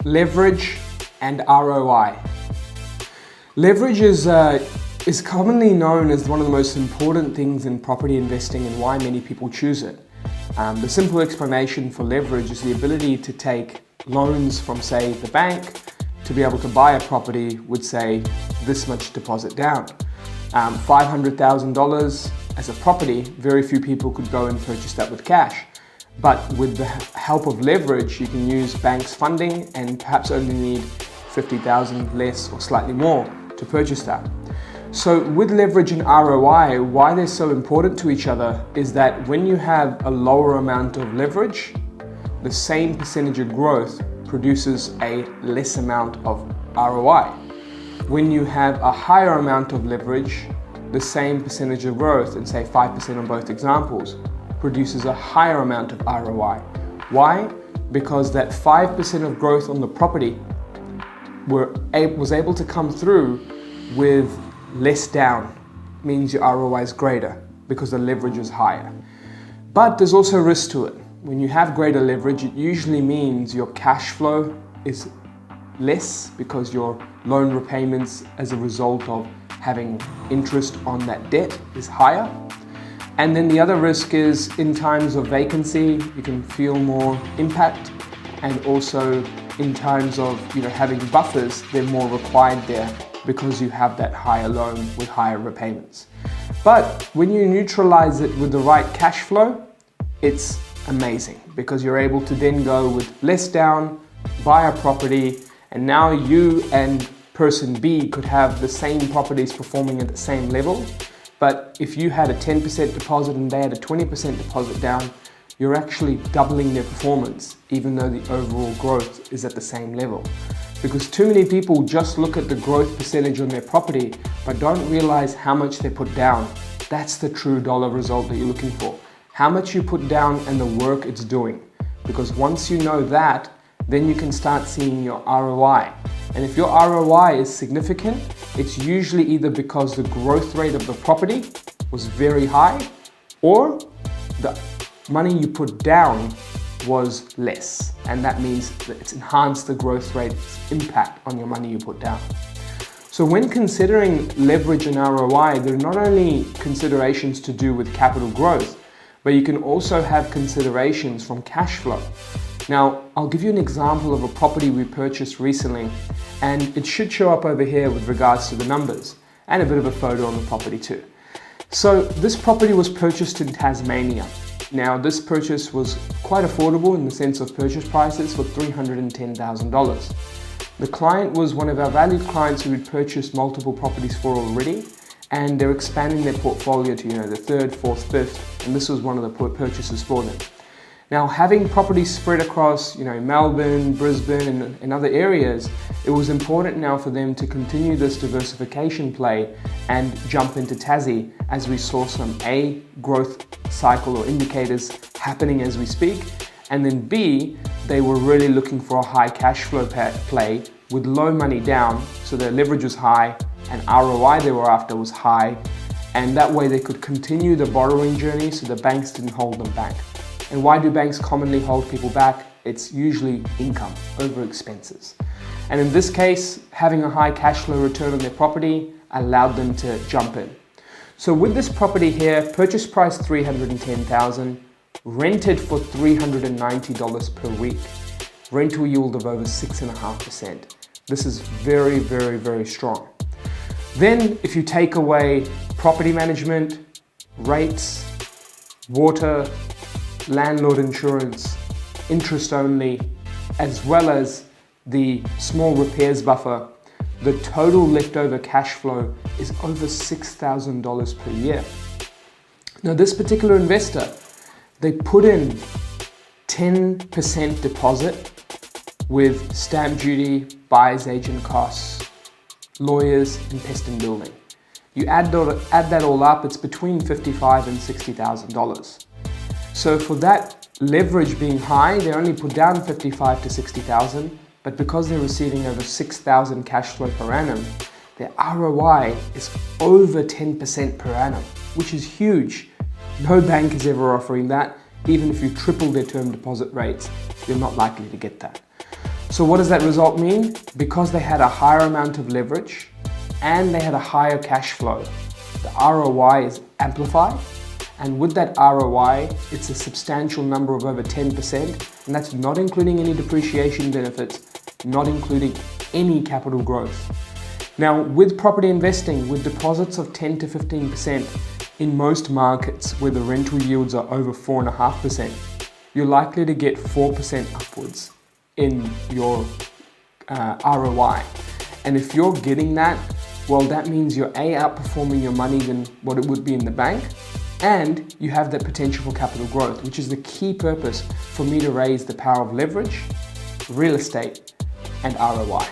Leverage and ROI. Leverage is commonly known as one of the most important things in property investing and why many people choose it. The simple explanation for leverage is the ability to take loans from, say, the bank to be able to buy a property with, say, this much deposit down. $500,000 as a property, very few people could go and purchase that with cash. But with the help of leverage, you can use banks' funding and perhaps only need $50,000 less or slightly more to purchase that. So with leverage and ROI, why they're so important to each other is that when you have a lower amount of leverage, the same percentage of growth produces a less amount of ROI. When you have a higher amount of leverage, the same percentage of growth, and say 5% on both examples, produces a higher amount of ROI. Why? Because that 5% of growth on the property was able to come through with less down. Means your ROI is greater because the leverage is higher. But there's also risk to it. When you have greater leverage, it usually means your cash flow is less because your loan repayments as a result of having interest on that debt is higher. And then the other risk is in times of vacancy, you can feel more impact, and also in times of having buffers, they're more required there because you have that higher loan with higher repayments. But when you neutralize it with the right cash flow, it's amazing because you're able to then go with less down, buy a property, and now you and person B could have the same properties performing at the same level. But if you had a 10% deposit and they had a 20% deposit down, you're actually doubling their performance, even though the overall growth is at the same level. Because too many people just look at the growth percentage on their property, but don't realize how much they put down. That's the true dollar result that you're looking for. How much you put down and the work it's doing. Because once you know that, then you can start seeing your ROI. And if your ROI is significant, it's usually either because the growth rate of the property was very high or the money you put down was less. And that means that it's enhanced the growth rate's impact on your money you put down. So when considering leverage and ROI, there are not only considerations to do with capital growth, but you can also have considerations from cash flow. Now, I'll give you an example of a property we purchased recently, and it should show up over here with regards to the numbers, and a bit of a photo on the property too. So this property was purchased in Tasmania. Now, this purchase was quite affordable in the sense of purchase prices for $310,000. The client was one of our valued clients who had purchased multiple properties for already, and they're expanding their portfolio to the third, fourth, fifth, and this was one of the purchases for them. Now, having properties spread across, Melbourne, Brisbane, and other areas, it was important now for them to continue this diversification play and jump into Tassie as we saw some A, growth cycle or indicators happening as we speak, and then B, they were really looking for a high cash flow play with low money down, so their leverage was high and ROI they were after was high, and that way they could continue the borrowing journey so the banks didn't hold them back. And why do banks commonly hold people back? It's usually income over expenses. And in this case, having a high cash flow return on their property allowed them to jump in. So with this property here, purchase price $310,000, rented for $390 per week, rental yield of over 6.5%. This is very, very, very strong. Then if you take away property management, rates, water, landlord insurance, interest only, as well as the small repairs buffer, the total leftover cash flow is over $6,000 per year. Now this particular investor, they put in 10% deposit with stamp duty, buyer's agent costs, lawyers, and pest and building. You add that all up, it's between $55,000 and $60,000. So for that leverage being high, they only put down $55,000 to $60,000, but because they're receiving over $6,000 cash flow per annum, their ROI is over 10% per annum, which is huge. No bank is ever offering that. Even if you triple their term deposit rates, you're not likely to get that. So what does that result mean? Because they had a higher amount of leverage and they had a higher cash flow, the ROI is amplified. And with that ROI, it's a substantial number of over 10%, and that's not including any depreciation benefits, not including any capital growth. Now, with property investing, with deposits of 10 to 15% in most markets where the rental yields are over 4.5%, you're likely to get 4% upwards in your ROI. And if you're getting that, well, that means you're outperforming your money than what it would be in the bank, and you have that potential for capital growth, which is the key purpose for me to raise the power of leverage, real estate, and ROI.